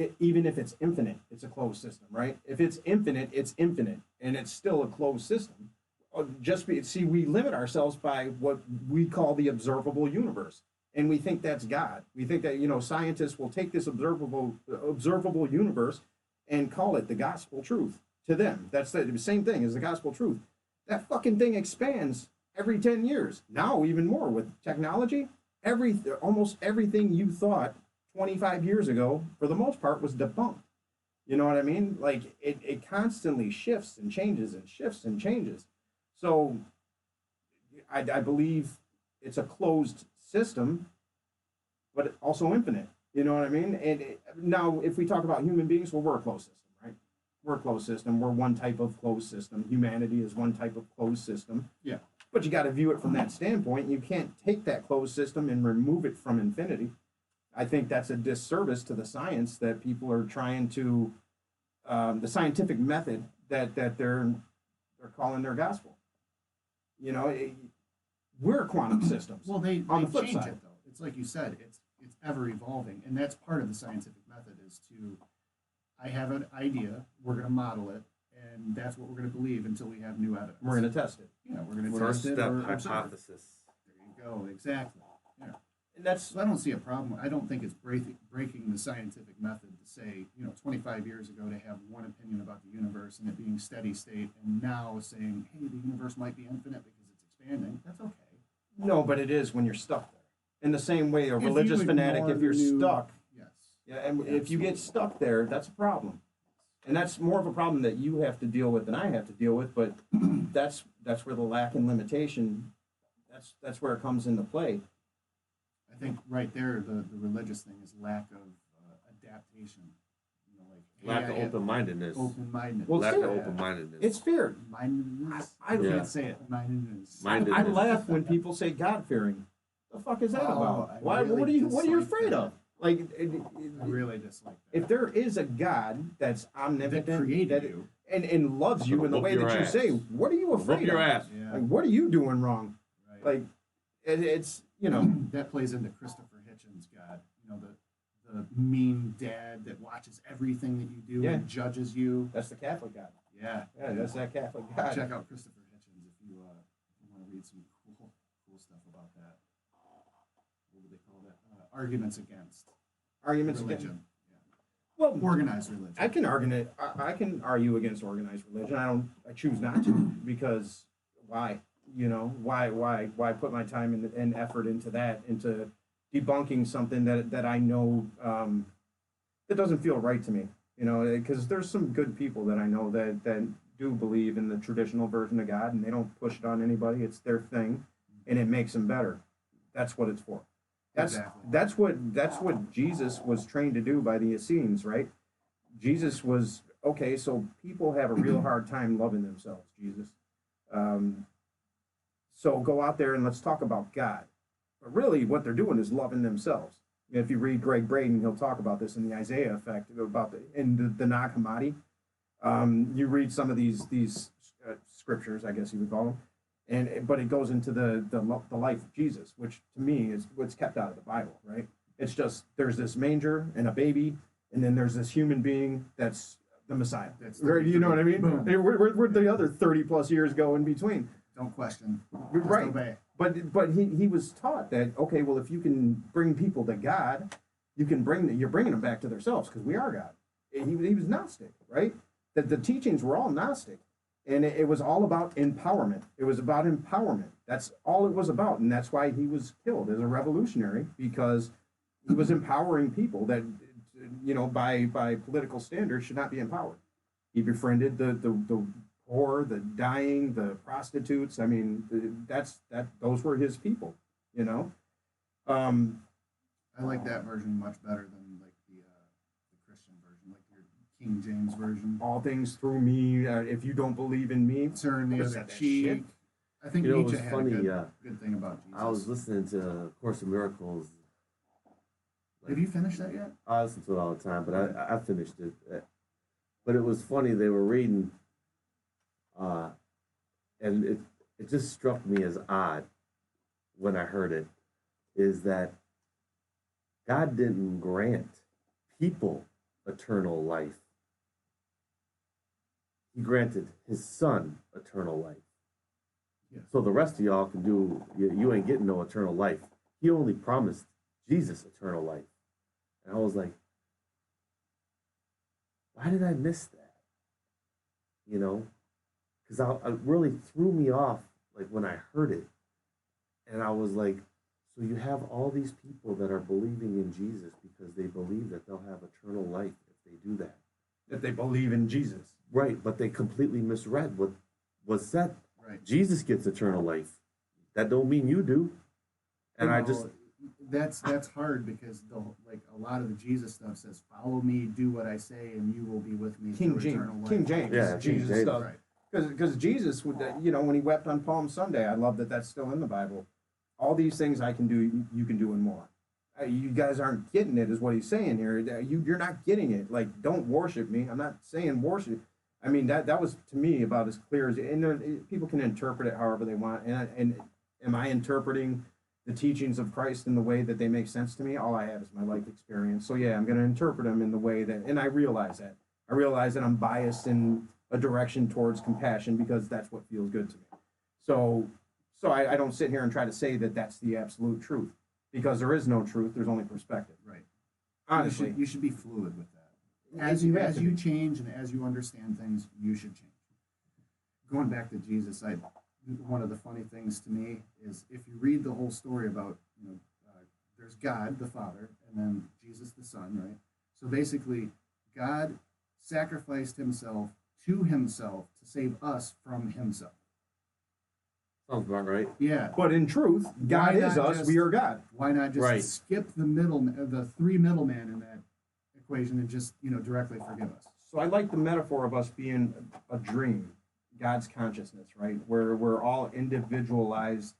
not. Even if it's infinite, it's a closed system, right? If it's infinite, and it's still a closed system. We limit ourselves by what we call the observable universe, and we think that's God. We think that, you know, scientists will take this observable universe and call it the gospel truth to them. That's the same thing as the gospel truth. That fucking thing expands every 10 years. Now even more with technology. Almost everything you thought 25 years ago, for the most part, was debunked. You know what I mean? Like it constantly shifts and changes and shifts and changes. So I believe it's a closed system, but also infinite. You know what I mean? And now, if we talk about human beings, well, we're a closed system, right? We're a closed system. We're one type of closed system. Humanity is one type of closed system. Yeah. But you got to view it from that standpoint. You can't take that closed system and remove it from infinity. I think that's a disservice to the science that people are trying to, the scientific method that they're calling their gospel. You know, we're quantum systems. Well, they on the flip change side. it though. It's like you said, it's ever evolving, and that's part of the scientific method is to. I have an idea. We're going to model it, and that's what we're going to believe until we have new evidence. We're going to test it. Yeah, we're going to First test it step or observe. hypothesis. There you go. Exactly. Yeah. And that's So I don't see a problem. I don't think it's breaking the scientific method to say, 25 years ago to have one opinion about the universe and it being steady state, and now saying, hey, the universe might be infinite because it's expanding. That's okay. no, but it is when you're stuck there. In the same way, a If you religious fanatic, ignore if you're the new- stuck, Yes. yeah, and if you get stuck there, that's a problem. And that's more of a problem that you have to deal with than I have to deal with. But that's where the lack and limitation, that's where it comes into play. I think right there, the religious thing is lack of adaptation. Lack of open-mindedness. Open-mindedness. Well, Lack it's of fair. open-mindedness. It's fear. Mindedness. I can't Yeah. say it. Mindedness. Minded- I laugh when people say God fearing. The fuck is that Oh, about? I Why? really What are you dislike afraid that. of? Like, I really dislike that. if there is a God that's omnipotent, that created that- you. and loves you in the Whoop way your that you ass. say, what are you Whoop afraid your of? ass. Yeah. Like, what are you doing wrong? Right. Like, it's that plays into Christopher Hitchens' God. The mean dad that watches everything that you do Yeah. and judges you. that's the Catholic God. Yeah. Yeah, that's that Catholic God. Check out Christopher Hitchens if you want to read some cool stuff about that. What would they call that? Arguments against Arguments religion. against. Yeah. Well, Organized religion. I can argue against organized religion. I choose not to because why? Why put my time and effort into that, into debunking something that I know that doesn't feel right to me. Because there's some good people that I know that do believe in the traditional version of God, and they don't push it on anybody. It's their thing, and it makes them better. That's what it's for. Exactly. That's what Jesus was trained to do by the Essenes, right? Jesus was okay. So people have a real hard time loving themselves. Jesus. So go out there and let's talk about God. But really, what they're doing is loving themselves. If you read Greg Braden, he'll talk about this in the Isaiah Effect about the Nag Hammadi. You read some of these scriptures, I guess you would call them, but it goes into the life of Jesus, which to me is what's kept out of the Bible, right? It's just there's this manger and a baby, and then there's this human being that's the Messiah. That's Right? You know what I mean? Boom. Hey, where'd the other 30 plus years go in between? Don't question. Just Right. obey. But he was taught that okay, well, if you can bring people to God, you're bringing them back to themselves because we are God. He was Gnostic, right? That the teachings were all Gnostic, and it was all about empowerment. It was about empowerment. That's all it was about, and that's why he was killed as a revolutionary because he was empowering people that by political standards should not be empowered. He befriended the poor, the dying, the prostitutes. I mean, those were his people, I like that version much better than like the Christian version, like your King James version. All things through me. If you don't believe in me, Turn the What is other that cheek. shit? I think You know, it Nietzsche was had funny, a good thing about Jesus. I was listening to Course of Miracles. Have you finished that yet? I listen to it all the time, but I finished it. But it was funny. They were reading, and it just struck me as odd when I heard it, is that God didn't grant people eternal life. He granted his son eternal life. Yeah. So the rest of y'all can do, you ain't getting no eternal life. He only promised Jesus eternal life. And I was like, why did I miss that? Because it really threw me off, like when I heard it. And I was like, so you have all these people that are believing in Jesus because they believe that they'll have eternal life if they do that. if they believe in Jesus. Right, but they completely misread what was said. Right. Jesus gets eternal life. That don't mean you do. And I just that's hard because like a lot of the Jesus stuff says, "Follow me, do what I say, and you will be with me King through James, eternal life." King James, Yeah, King Jesus James. stuff. Right. Because Jesus would, when he wept on Palm Sunday, I love that that's still in the Bible. All these things I can do, you can do and more. You guys aren't getting it, is what he's saying here. You're not getting it. Like, don't worship me. I'm not saying worship. I mean, that was to me about as clear as. And people can interpret it however they want. And am I interpreting the teachings of Christ in the way that they make sense to me? All I have is my life experience. So yeah, I'm going to interpret them in the way that, and I realize that. I realize that I'm biased in a direction towards compassion because that's what feels good to me. So I don't sit here and try to say that that's the absolute truth because there is no truth. There's only perspective. Right. Honestly, You should be fluid with that. As you have as to you be. change and as you understand things, you should change. Going back to Jesus, one of the funny things to me is if you read the whole story about there's God the Father and then Jesus the Son, right? So basically, God sacrificed himself to save us from himself. sounds about right. Yeah. but in truth, God Why is not us. just- We are God. Why not just Right. skip the three middlemen in that equation and just directly forgive us? So I like the metaphor of us being a dream, God's consciousness, right? Where we're all individualized,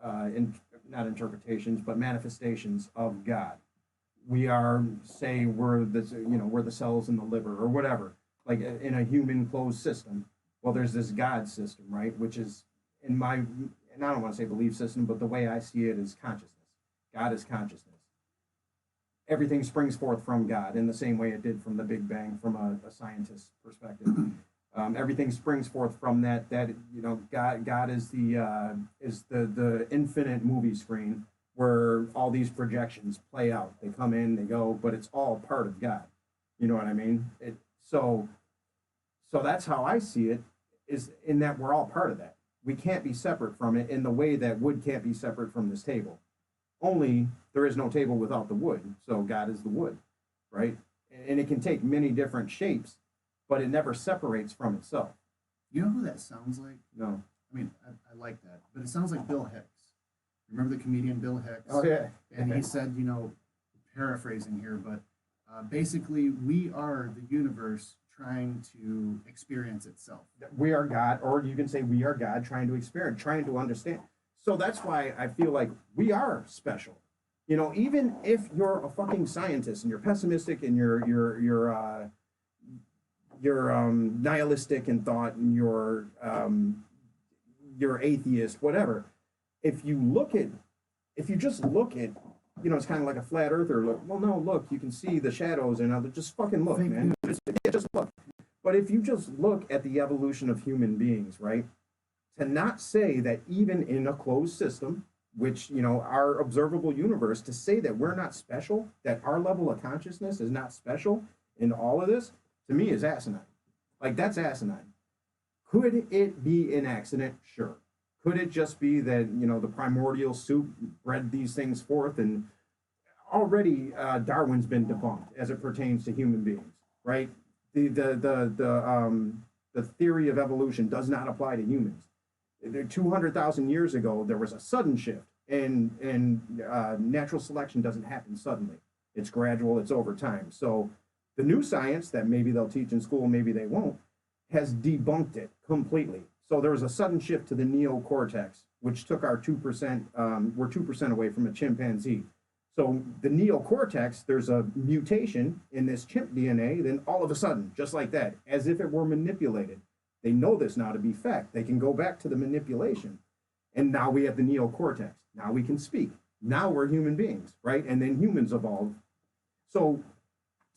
not interpretations, but manifestations of God. We are, say, we're the cells in the liver or whatever, like in a human closed system. Well, there's this God system, right? Which is and I don't want to say belief system, but the way I see it is consciousness. God is consciousness. Everything springs forth from God in the same way it did from the Big Bang, from a scientist's perspective. Everything springs forth from that. God is the infinite movie screen where all these projections play out. They come in, they go, but it's all part of God. You know what I mean? So that's how I see it. Is in that we're all part of that. We can't be separate from it in the way that wood can't be separate from this table. Only there is no table without the wood. So God is the wood, right? And it can take many different shapes, but it never separates from itself. You know who that sounds like? No. I mean, I like that, but it sounds like Bill Hicks. Remember the comedian Bill Hicks? Oh yeah. And he said, paraphrasing here, but basically, we are the universe trying to experience itself. We are God, or you can say we are God trying to experience, trying to understand. So that's why I feel like we are special. Even if you're a fucking scientist and you're pessimistic and you're nihilistic in thought and you're atheist, whatever. If you just look at, it's kind of like a flat earther. Look, you can see the shadows and other. Just fucking look, man. Just look. But if you just look at the evolution of human beings, right? To not say that even in a closed system, which, our observable universe, to say that we're not special, that our level of consciousness is not special in all of this, to me is asinine. Like, that's asinine. Could it be an accident? Sure. Could it just be that, the primordial soup bred these things forth? And already Darwin's been debunked as it pertains to human beings, right? The theory of evolution does not apply to humans. 200,000 years ago, there was a sudden shift, and natural selection doesn't happen suddenly. It's gradual, it's over time. So the new science that maybe they'll teach in school, maybe they won't, has debunked it completely. So there was a sudden shift to the neocortex, which took our 2%, we're 2% away from a chimpanzee. So the neocortex, there's a mutation in this chimp DNA, then all of a sudden, just like that, as if it were manipulated. They know this now to be fact. They can go back to the manipulation. And now we have the neocortex. Now we can speak. Now we're human beings, right? And then humans evolved. So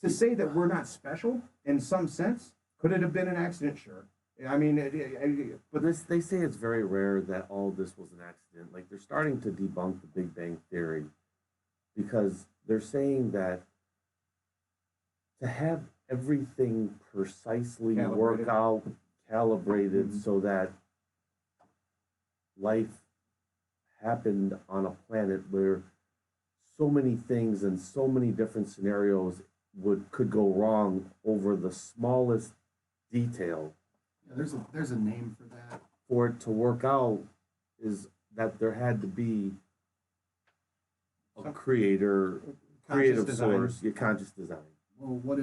to say that we're not special in some sense, could it have been an accident? Sure. I mean, But they say it's very rare that all this was an accident. Like, they're starting to debunk the Big Bang Theory because they're saying that to have everything precisely work out, calibrated, so that life happened on a planet where so many things and so many different scenarios could go wrong over the smallest detail. Yeah, there's a name for that. For it to work out is that there had to be a creator, creative design. source, your conscious design. Well, what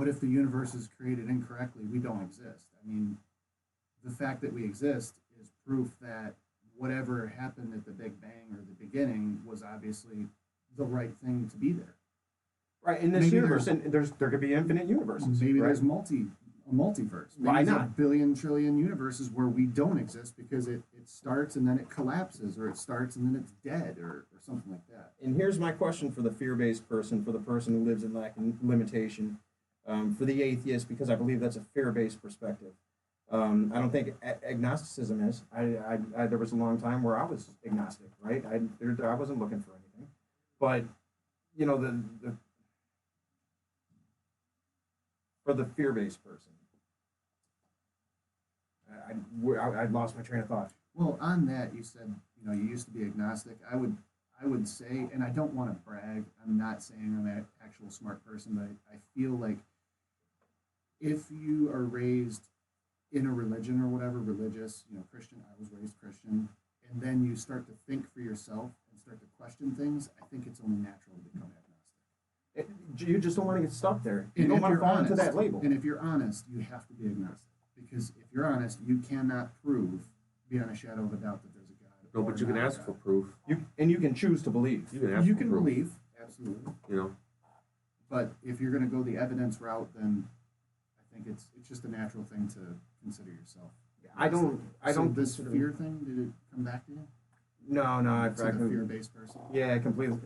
if the universe is created incorrectly? We don't exist. I mean, the fact that we exist is proof that whatever happened at the Big Bang or the beginning was obviously the right thing to be there. Right, in this Maybe universe, and there could be infinite universes. Maybe right? there's a multiverse. Maybe Why there's not? a billion trillion universes where we don't exist because it starts and then it collapses, or it starts and then it's dead, or something like that. And here's my question for the fear-based person, for the person who lives in lack and limitation, for the atheist, because I believe that's a fear-based perspective. I don't think agnosticism is. There was a long time where I was agnostic, right? I wasn't looking for anything, but you know the for the fear-based person, I lost my train of thought. Well, on that, you said you used to be agnostic. I would say, and I don't want to brag. I'm not saying I'm an actual smart person, but I feel like if you are raised in a religion or whatever, religious, Christian. I was raised Christian, and then you start to think for yourself and start to question things. I think it's only natural to become agnostic. You just don't want to get stuck there. You And don't if want to you're fall into honest- that label. And if you're honest, you have to be agnostic. Because if you're honest, you cannot prove beyond a shadow of a doubt that there's a God. No, or but you can not a ask God. for proof. You can choose to believe. You can ask You for can proof. believe, absolutely. You know, But if you're going to go the evidence route, then I think it's just a natural thing to consider yourself. I don't So this consider- fear thing, did it come back to you? No, I So the fear-based person. Yeah, completely.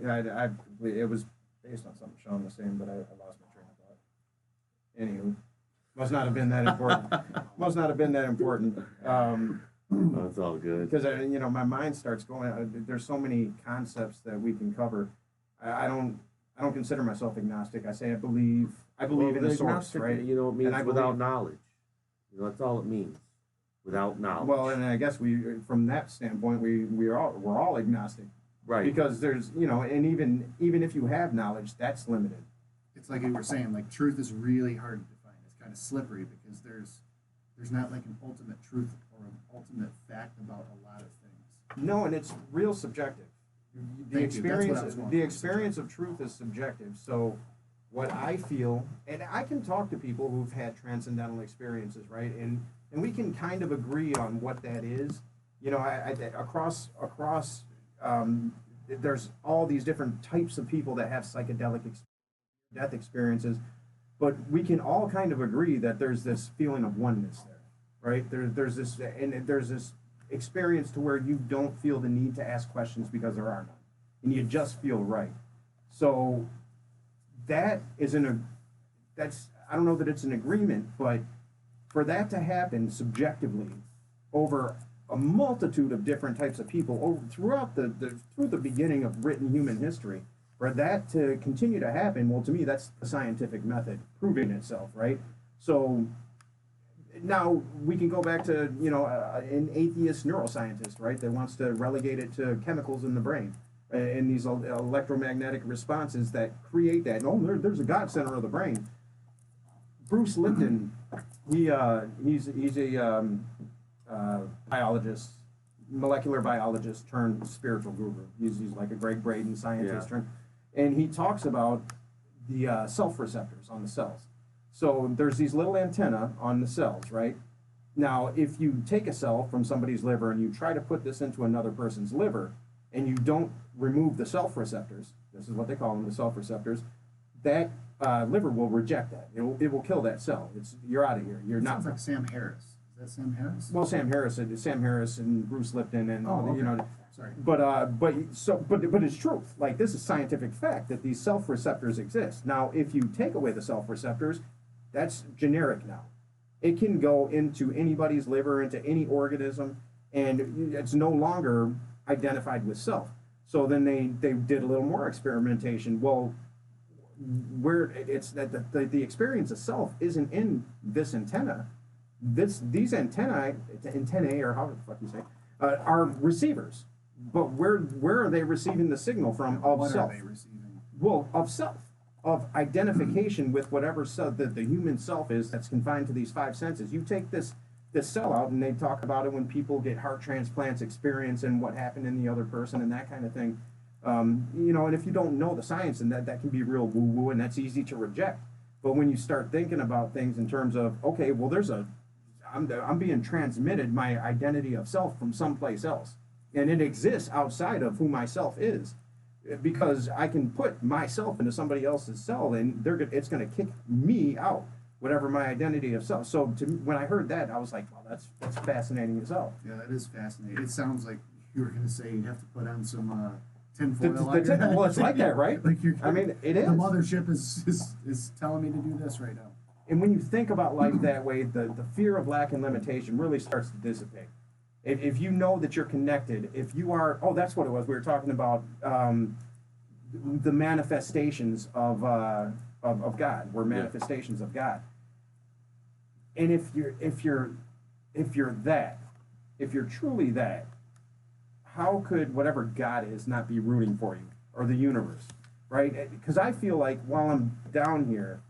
It was based on something Sean was saying, but I lost my train of thought. Anywho, must not have been that important. Must not have been that important. that's all good. Because my mind starts going. There's so many concepts that we can cover. I don't consider myself agnostic. I say I believe in the source, agnostic, right? You know, it means And I without believe- knowledge. You know, that's all it means. Without knowledge. Well, and I guess from that standpoint, we're all agnostic. right. Because there's and even if you have knowledge, that's limited. It's like you were saying, like truth is really hard to define. It's kind of slippery because there's not like an ultimate truth or an ultimate fact about a lot of things. No, and it's real subjective. The Thank you. That's what I experience, was going the for, experience of truth is subjective. So, what I feel, and I can talk to people who've had transcendental experiences, right? And we can kind of agree on what that is. Across, there's all these different types of people that have psychedelic death experiences, but we can all kind of agree that there's this feeling of oneness there, right? There's this experience to where you don't feel the need to ask questions because there are none, and you just feel right. So that that's, I don't know that it's an agreement, but for that to happen subjectively over a multitude of different types of people throughout the beginning of written human history, for that to continue to happen, well, to me, that's the scientific method proving itself, right? So now we can go back to, an atheist neuroscientist, right, that wants to relegate it to chemicals in the brain and these electromagnetic responses that create that. Oh, there's a God center of the brain. Bruce Lipton, he's a biologist, molecular biologist turned spiritual guru. He's like a Greg Braden scientist turned, and he talks about the self receptors on the cells. So there's these little antennae on the cells, right? Now, if you take a cell from somebody's liver and you try to put this into another person's liver, and you don't remove the self receptors, this is what they call them, the self receptors, that liver will reject that. It will kill that cell. You're out of here. You're not. Sounds like Sam Harris. Is that Sam Harris? Well, Sam Harris and Bruce Lipton and okay. Sorry. but it's truth. Like, this is scientific fact that these self receptors exist. Now, if you take away the self receptors, that's generic now. It can go into anybody's liver, into any organism, and it's no longer identified with self. So then they did a little more experimentation. Well, where it's that the experience of self isn't in this antenna. These antennae, or how the fuck you say, are receivers. But where are they receiving the signal from of What self? are they receiving? Well, of self, of identification with whatever the human self is that's confined to these five senses. You take this cell out, and they talk about it when people get heart transplants, experience and what happened in the other person and that kind of thing. You know, and if you don't know the science, and that can be real woo-woo, and that's easy to reject. But when you start thinking about things in terms of, okay, well, I'm being transmitted my identity of self from someplace else, and it exists outside of who myself is, because I can put myself into somebody else's cell, and it's going to kick me out, whatever my identity of self. So when I heard that, I was like, well, that's fascinating as hell. Yeah, that is fascinating. It sounds like you were going to say you'd have to put on some tinfoil on your head. Well, it's like that, right? Like I mean, it is. The mothership is telling me to do this right now. And when you think about life that way, the fear of lack and limitation really starts to dissipate. If you know that you're connected, if you are, that's what it was. We were talking about the manifestations of God. We're manifestations of God. And if you're truly that, how could whatever God is not be rooting for you, or the universe, right? Because I feel like while I'm down here,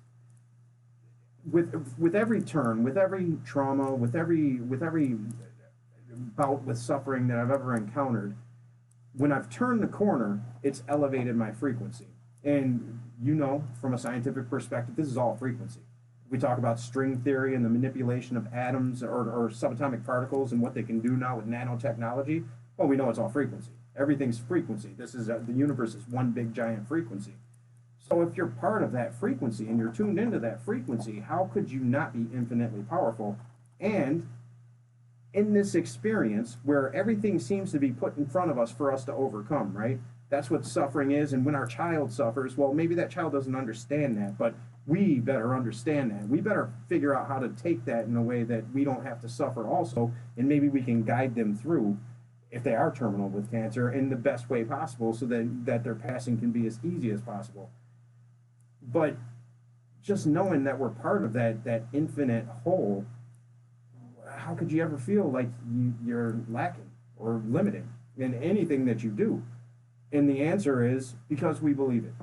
with every turn, with every trauma, with every bout with suffering that I've ever encountered, when I've turned the corner, it's elevated my frequency. And you know, from a scientific perspective, this is all frequency. We talk about string theory and the manipulation of atoms or subatomic particles and what they can do now with nanotechnology. Well, we know it's all frequency. Everything's frequency. This is the universe is one big giant frequency. So if you're part of that frequency and you're tuned into that frequency, how could you not be infinitely powerful? And in this experience where everything seems to be put in front of us for us to overcome, right? That's what suffering is. And when our child suffers, well, maybe that child doesn't understand that, but we better understand that. We better figure out how to take that in a way that we don't have to suffer also, and maybe we can guide them through, if they are terminal with cancer, in the best way possible so that their passing can be as easy as possible. But just knowing that we're part of that infinite whole, how could you ever feel like you're lacking or limited in anything that you do? And the answer is because we believe it.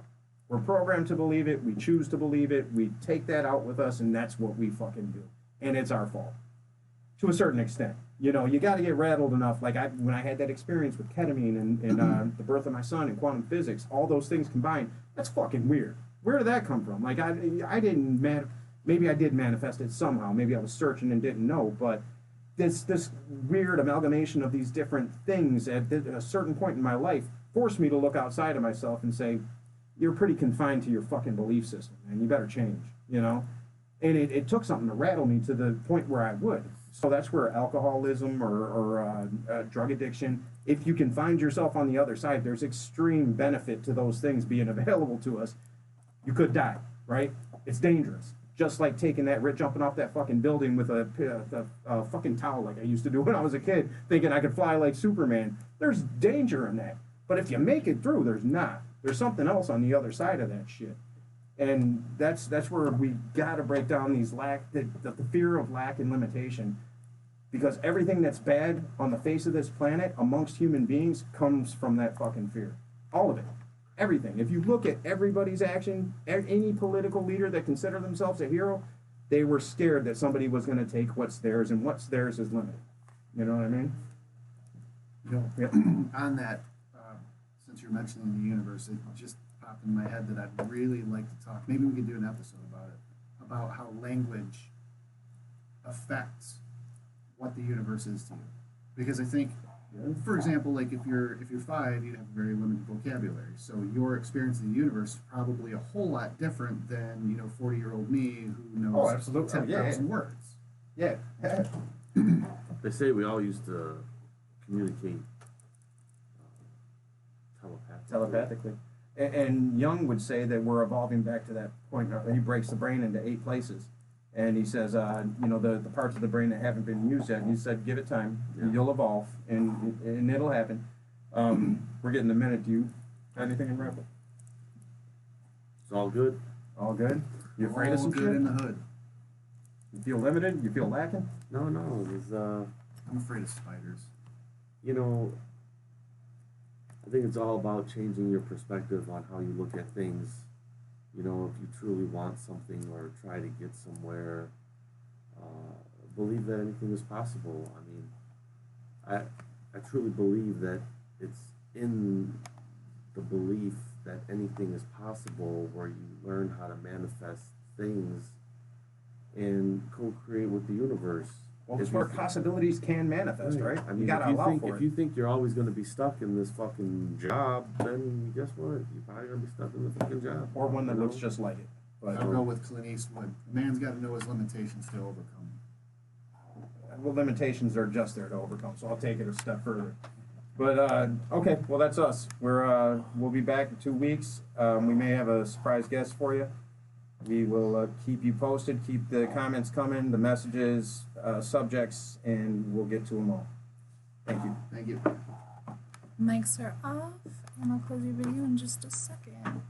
We're programmed to believe it. We choose to believe it. We take that out with us, and that's what we fucking do. And it's our fault to a certain extent. You know, you got to get rattled enough. Like when I had that experience with ketamine and the birth of my son and quantum physics, all those things combined, that's fucking weird. Where did that come from? Like I didn't maybe I did manifest it somehow. Maybe I was searching and didn't know. But this weird amalgamation of these different things at a certain point in my life forced me to look outside of myself and say, you're pretty confined to your fucking belief system, and you better change, you know? And it took something to rattle me to the point where I would. So that's where alcoholism or drug addiction, if you can find yourself on the other side, there's extreme benefit to those things being available to us. You could die, right? It's dangerous. Just like taking jumping off that fucking building with a fucking towel like I used to do when I was a kid, thinking I could fly like Superman. There's danger in that. But if you make it through, there's not. There's something else on the other side of that shit. And that's where we got to break down the fear of lack and limitation. Because everything that's bad on the face of this planet amongst human beings comes from that fucking fear. All of it. Everything. If you look at everybody's action, any political leader that considered themselves a hero, they were scared that somebody was going to take what's theirs, and what's theirs is limited. You know what I mean? You know, Yep. on that, since you're mentioning the universe, it just popped in my head that I'd really like to talk. Maybe we could do an episode about it, about how language affects what the universe is to you. Because I think, for example, like if you're 5, you have a very limited vocabulary. So your experience of the universe is probably a whole lot different than 40-year-old me who knows absolutely. 10,000 words. Yeah. They say we all used to communicate Telepathically. And Jung would say that we're evolving back to that point. He breaks the brain into 8 places. And he says, the parts of the brain that haven't been used yet. And he said, give it time. Yeah. You'll evolve. And it'll happen. We're getting a minute. Do you have anything in rap? It's all good. All good? You afraid of some good shit? in the hood. You feel limited? You feel lacking? No, it was, I'm afraid of spiders. I think it's all about changing your perspective on how you look at things You know, if you truly want something or try to get somewhere, believe that anything is possible. I mean, I truly believe that it's in the belief that anything is possible where you learn how to manifest things and co-create with the universe. Well, it's If where you- possibilities can manifest, right? I mean, You gotta if you allow think for if it. you think you're always going to be stuck in this fucking job, then guess what? You're probably going to be stuck in the fucking job. Or one that you know? looks just like it. But I'll go with Clint Eastwood. A man's got to know his limitations to overcome them. well, limitations are just there to overcome. So I'll take it a step further. But okay, well that's us. We'll be back in 2 weeks. We may have a surprise guest for you. We will keep you posted. Keep the comments coming, the messages, subjects, and we'll get to them all. Thank you. Thank you. Mics are off, and I'll close your video in just a second.